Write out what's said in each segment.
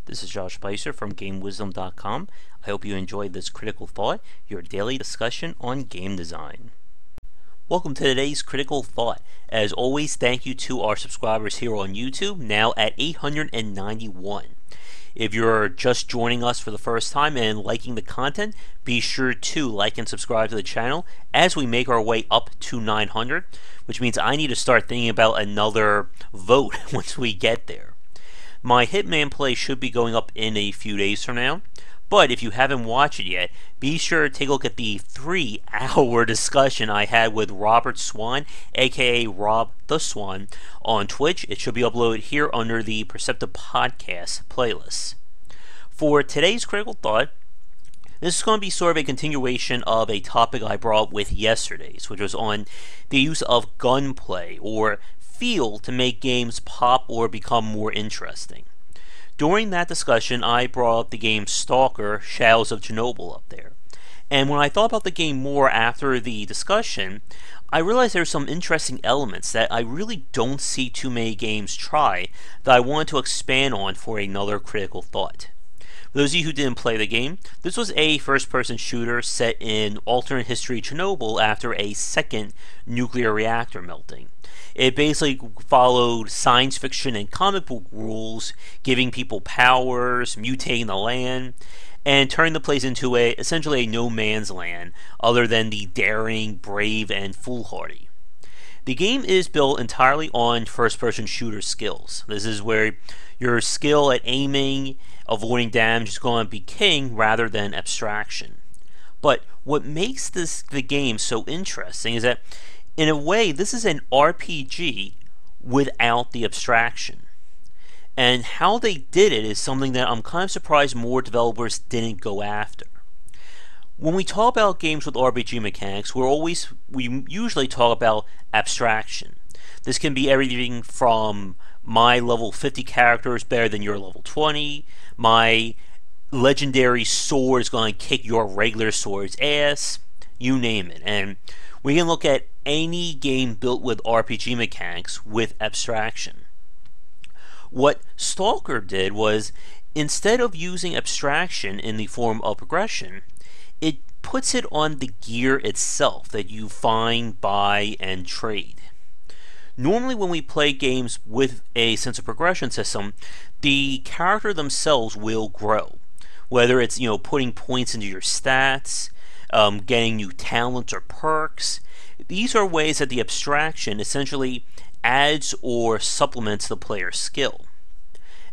This is Josh Bycer from GameWisdom.com. I hope you enjoyed this Critical Thought, your daily discussion on game design. Welcome to today's Critical Thought. As always, thank you to our subscribers here on YouTube, now at 891. If you're just joining us for the first time and liking the content, be sure to like and subscribe to the channel as we make our way up to 900, which means I need to start thinking about another vote once we get there. My Hitman play should be going up in a few days from now, but if you haven't watched it yet, be sure to take a look at the 3-hour discussion I had with Robert Swan, aka Rob the Swan, on Twitch. It should be uploaded here under the Perceptive Podcast playlist. For today's Critical Thought, this is going to be sort of a continuation of a topic I brought up with yesterday's, which was on the use of gunplay or feel to make games pop or become more interesting. During that discussion, I brought up the game Stalker Shadow of Chernobyl up there. And when I thought about the game more after the discussion, I realized there are some interesting elements that I really don't see too many games try that I wanted to expand on for another Critical Thought. For those of you who didn't play the game, this was a first-person shooter set in alternate history Chernobyl after a second nuclear reactor melting. It basically followed science fiction and comic book rules, giving people powers, mutating the land, and turning the place into essentially a no man's land, other than the daring, brave, and foolhardy. The game is built entirely on first-person shooter skills. This is where your skill at aiming, avoiding damage is going to be king rather than abstraction. But what makes the game so interesting is that in a way, this is an RPG without the abstraction. And how they did it is something that I'm kind of surprised more developers didn't go after. When we talk about games with RPG mechanics, we usually talk about abstraction. This can be everything from my level 50 character is better than your level 20, my legendary sword is going to kick your regular sword's ass, you name it. And we can look at any game built with RPG mechanics with abstraction. What Stalker did was, instead of using abstraction in the form of progression, it puts it on the gear itself that you find, buy, and trade. Normally when we play games with a sense of progression system, the character themselves will grow. Whether it's putting points into your stats, getting new talents or perks. These are ways that the abstraction essentially adds or supplements the player's skill.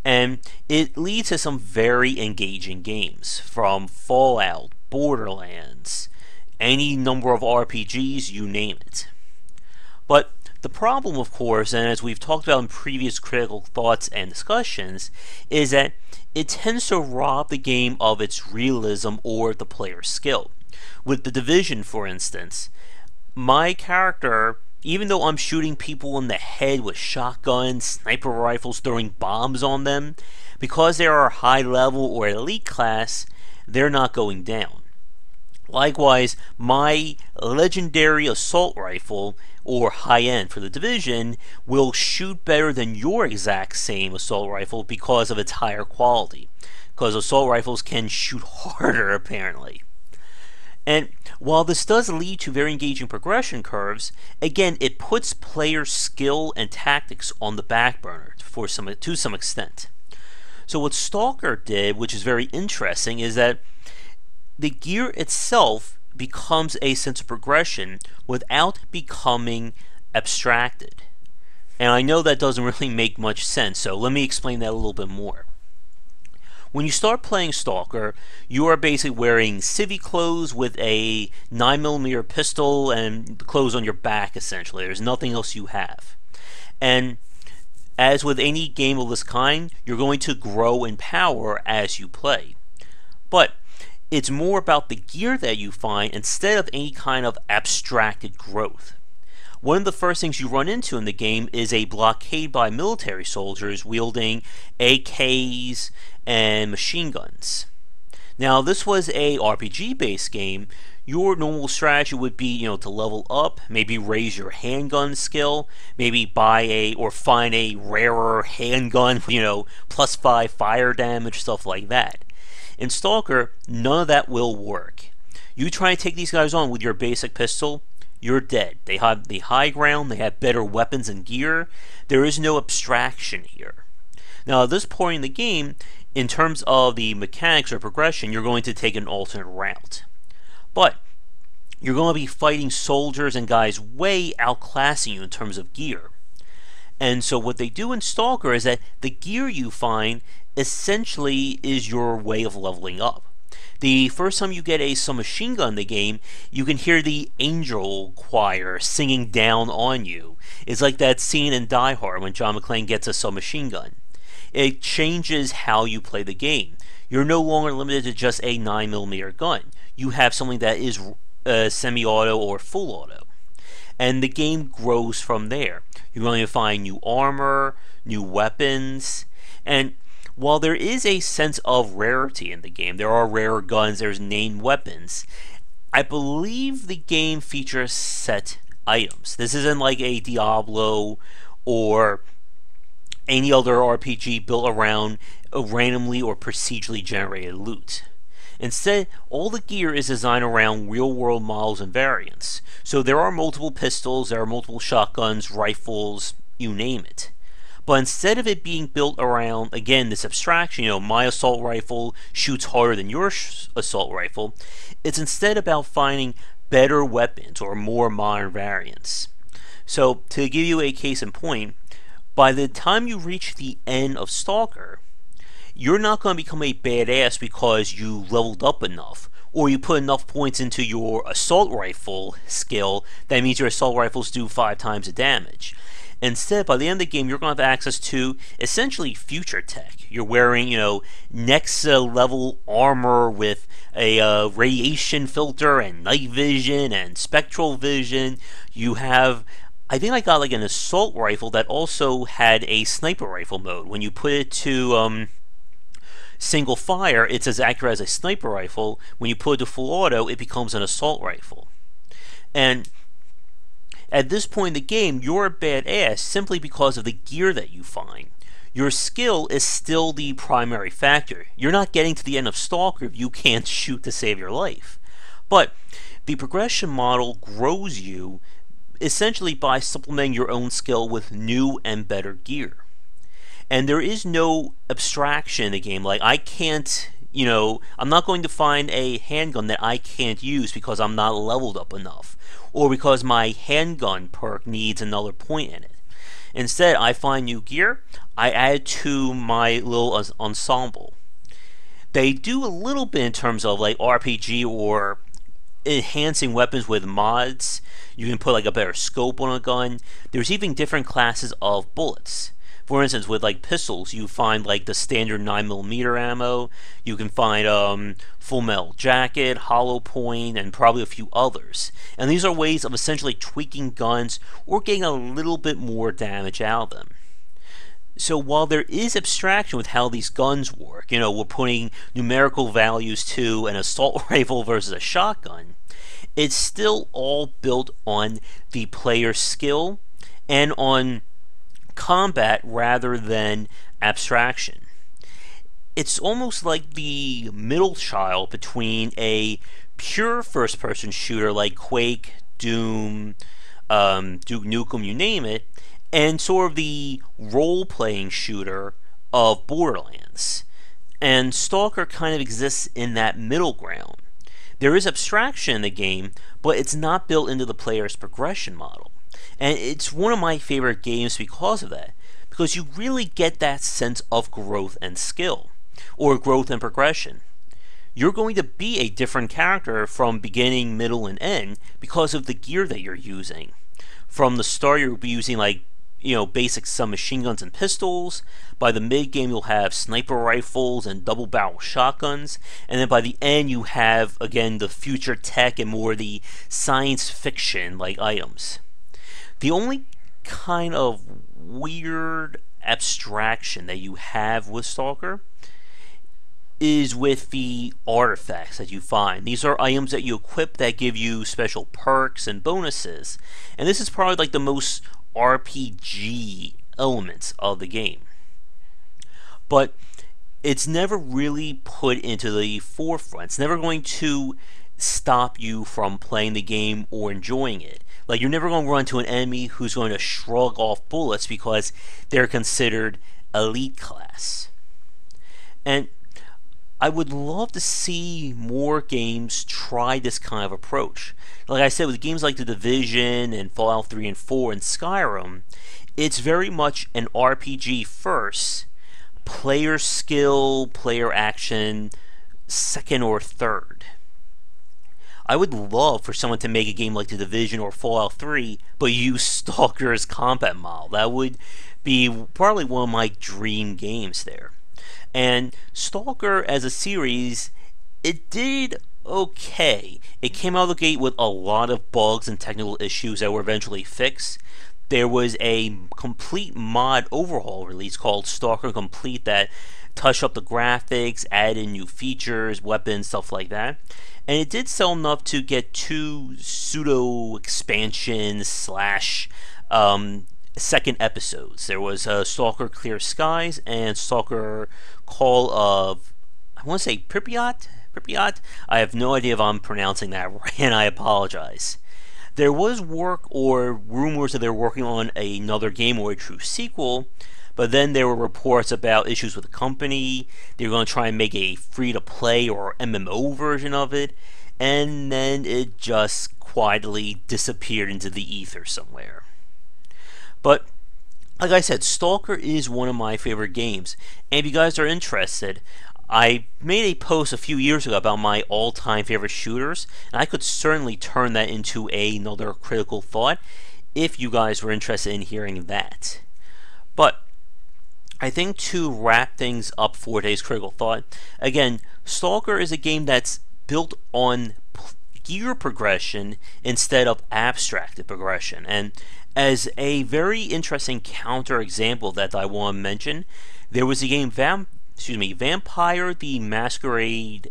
And it leads to some very engaging games, from Fallout, Borderlands, any number of RPGs, you name it. But the problem, of course, and as we've talked about in previous Critical Thoughts and discussions, is that it tends to rob the game of its realism or the player's skill. With The Division, for instance, my character, even though I'm shooting people in the head with shotguns, sniper rifles, throwing bombs on them, because they are high level or elite class, they're not going down. Likewise, my legendary assault rifle, or high-end for The Division, will shoot better than your exact same assault rifle because of its higher quality. Because assault rifles can shoot harder, apparently. And while this does lead to very engaging progression curves, again, it puts player skill and tactics on the back burner to some extent. So what Stalker did, which is very interesting, is that the gear itself becomes a sense of progression without becoming abstracted. And I know that doesn't really make much sense, so let me explain that a little bit more. When you start playing Stalker, you are basically wearing civvy clothes with a 9mm pistol and clothes on your back, essentially. There's nothing else you have. And as with any game of this kind, you're going to grow in power as you play. But it's more about the gear that you find instead of any kind of abstracted growth. One of the first things you run into in the game is a blockade by military soldiers wielding AKs and machine guns. Now, this was a RPG-based game. Your normal strategy would be, to level up, maybe raise your handgun skill, maybe buy or find a rarer handgun, +5 fire damage, stuff like that. In Stalker, none of that will work. You try and take these guys on with your basic pistol, you're dead. They have the high ground, they have better weapons and gear. There is no abstraction here. Now, at this point in the game, in terms of the mechanics or progression, you're going to take an alternate route. But you're going to be fighting soldiers and guys way outclassing you in terms of gear. And so what they do in Stalker is that the gear you find essentially is your way of leveling up. The first time you get a submachine gun in the game, you can hear the angel choir singing down on you. It's like that scene in Die Hard when John McClane gets a submachine gun. It changes how you play the game. You're no longer limited to just a 9mm gun. You have something that is semi-auto or full auto. And the game grows from there. You're going to find new armor, new weapons, and while there is a sense of rarity in the game, there are rarer guns, there's named weapons, I believe the game features set items. This isn't like a Diablo or any other RPG built around a randomly or procedurally generated loot. Instead, all the gear is designed around real-world models and variants. So there are multiple pistols, there are multiple shotguns, rifles, you name it. But instead of it being built around, again, this abstraction, my assault rifle shoots harder than your assault rifle, it's instead about finding better weapons or more modern variants. So, to give you a case in point, by the time you reach the end of Stalker, you're not going to become a badass because you leveled up enough, or you put enough points into your assault rifle skill that means your assault rifles do 5 times the damage. Instead, by the end of the game, you're going to have access to essentially future tech. You're wearing, next level armor with a radiation filter and night vision and spectral vision. You have, I think I got like an assault rifle that also had a sniper rifle mode. When you put it to single fire, it's as accurate as a sniper rifle. When you put it to full auto, it becomes an assault rifle. And at this point in the game, you're a badass simply because of the gear that you find. Your skill is still the primary factor. You're not getting to the end of Stalker if you can't shoot to save your life. But the progression model grows you essentially by supplementing your own skill with new and better gear. And there is no abstraction in the game. Like, I can't, I'm not going to find a handgun that I can't use because I'm not leveled up enough, or because my handgun perk needs another point in it. Instead, I find new gear, I add it to my little ensemble. They do a little bit in terms of like RPG or enhancing weapons with mods. You can put like a better scope on a gun. There's even different classes of bullets. For instance, with like pistols, you find like the standard 9mm ammo. You can find full metal jacket, hollow point, and probably a few others. And these are ways of essentially tweaking guns or getting a little bit more damage out of them. So while there is abstraction with how these guns work, we're putting numerical values to an assault rifle versus a shotgun, it's still all built on the player's skill and on combat rather than abstraction. It's almost like the middle child between a pure first-person shooter like Quake, Doom, Duke Nukem, you name it, and sort of the role-playing shooter of Borderlands. And Stalker kind of exists in that middle ground. There is abstraction in the game, but it's not built into the player's progression model. And it's one of my favorite games because of that, because you really get that sense of growth and skill, or growth and progression. You're going to be a different character from beginning, middle, and end because of the gear that you're using. From the start, you'll be using like, basic submachine guns and pistols. By the mid-game, you'll have sniper rifles and double-barrel shotguns. And then by the end, you have, again, the future tech and more the science fiction like items. The only kind of weird abstraction that you have with Stalker is with the artifacts that you find. These are items that you equip that give you special perks and bonuses. And this is probably like the most RPG elements of the game. But it's never really put into the forefront. It's never going to stop you from playing the game or enjoying it. Like, you're never going to run to an enemy who's going to shrug off bullets because they're considered elite class. And I would love to see more games try this kind of approach. Like I said, with games like The Division and Fallout 3 and 4 and Skyrim, it's very much an RPG first, player skill, player action, second or third. I would love for someone to make a game like The Division or Fallout 3, but use Stalker's combat model. That would be probably one of my dream games there. And Stalker as a series, it did okay. It came out of the gate with a lot of bugs and technical issues that were eventually fixed. There was a complete mod overhaul release called Stalker Complete that touched up the graphics, added in new features, weapons, stuff like that. And it did sell enough to get 2 pseudo expansions slash second episodes. There was Stalker Clear Skies and Stalker Call of, I want to say Pripyat? I have no idea if I'm pronouncing that right, and I apologize. There was work or rumors that they were working on another game or a true sequel, but then there were reports about issues with the company. They were going to try and make a free-to-play or MMO version of it, and then it just quietly disappeared into the ether somewhere. But, like I said, Stalker is one of my favorite games, and if you guys are interested, I made a post a few years ago about my all-time favorite shooters, and I could certainly turn that into another critical thought if you guys were interested in hearing that. But I think to wrap things up for today's critical thought, again, Stalker is a game that's built on gear progression instead of abstracted progression. And as a very interesting counter example that I want to mention, there was a game Vampire the Masquerade,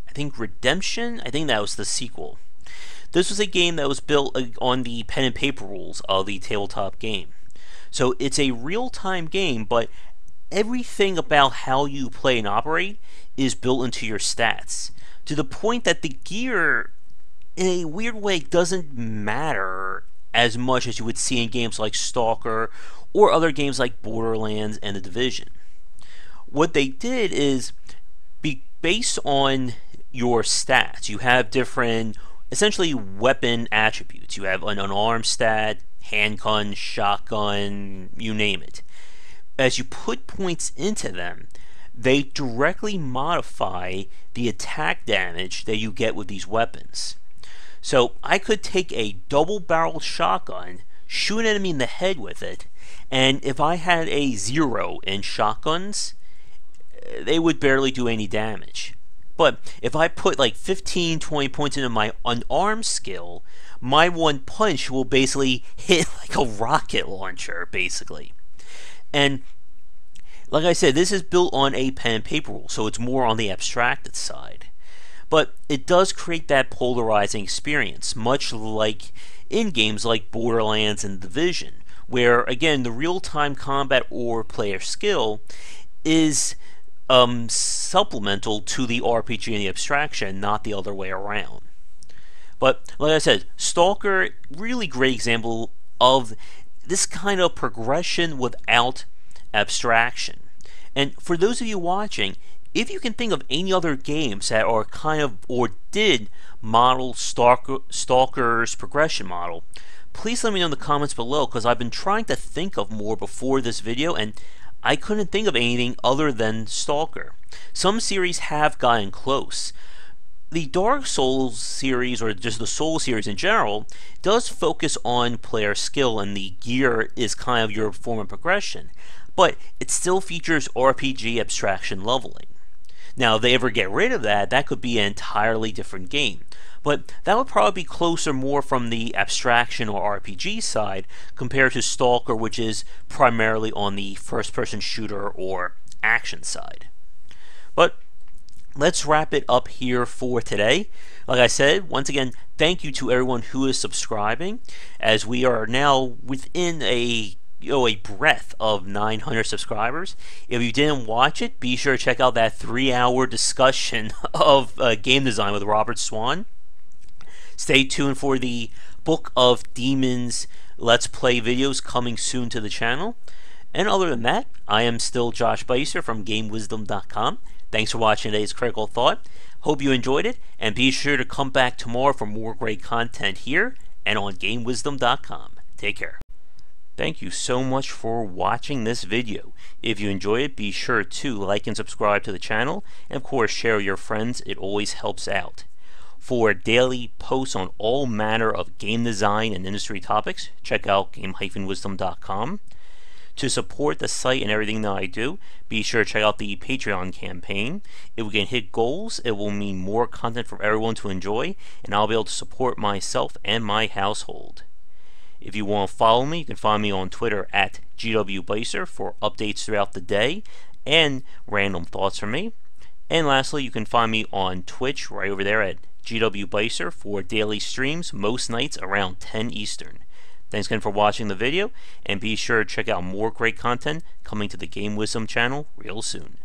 I think Redemption? I think that was the sequel. This was a game that was built on the pen and paper rules of the tabletop game. So it's a real-time game, but everything about how you play and operate is built into your stats, to the point that the gear, in a weird way, doesn't matter as much as you would see in games like Stalker or other games like Borderlands and The Division. What they did is, based on your stats, you have different, essentially, weapon attributes. You have an unarmed stat, handgun, shotgun, you name it. As you put points into them, they directly modify the attack damage that you get with these weapons. So I could take a double-barreled shotgun, shoot an enemy in the head with it, and if I had a 0 in shotguns, they would barely do any damage. But if I put like 15, 20 points into my unarmed skill, my one punch will basically hit like a rocket launcher, basically. And like I said, this is built on a pen and paper rule, so it's more on the abstracted side. But it does create that polarizing experience, much like in games like Borderlands and Division, where, again, the real-time combat or player skill is supplemental to the RPG and the abstraction, not the other way around. But, like I said, Stalker, really great example of this kind of progression without abstraction. And for those of you watching, if you can think of any other games that are kind of, or did model Stalker's progression model, please let me know in the comments below, because I've been trying to think of more before this video, and I couldn't think of anything other than Stalker. Some series have gotten close. The Dark Souls series, or just the Souls series in general, does focus on player skill, and the gear is kind of your form of progression, but it still features RPG abstraction leveling. Now, if they ever get rid of that, that could be an entirely different game. But that would probably be closer more from the abstraction or RPG side compared to Stalker, which is primarily on the first-person shooter or action side. But let's wrap it up here for today. Like I said, once again, thank you to everyone who is subscribing, as we are now within a breadth of 900 subscribers. If you didn't watch it, be sure to check out that 3-hour discussion of game design with Robert Swan. Stay tuned for the Book of Demons Let's Play videos coming soon to the channel. And other than that, I am still Josh Bycer from GameWisdom.com. Thanks for watching today's Critical Thought. Hope you enjoyed it, and be sure to come back tomorrow for more great content here and on GameWisdom.com. Take care. Thank you so much for watching this video. If you enjoyed it, be sure to like and subscribe to the channel, and of course share with your friends. It always helps out. For daily posts on all manner of game design and industry topics, check out game-wisdom.com. To support the site and everything that I do, be sure to check out the Patreon campaign. If we can hit goals, it will mean more content for everyone to enjoy, and I'll be able to support myself and my household. If you want to follow me, you can find me on Twitter at GWBycer for updates throughout the day and random thoughts from me. And lastly, you can find me on Twitch right over there at GWBycer for daily streams most nights around 10 Eastern. Thanks again for watching the video, and be sure to check out more great content coming to the Game Wisdom channel real soon.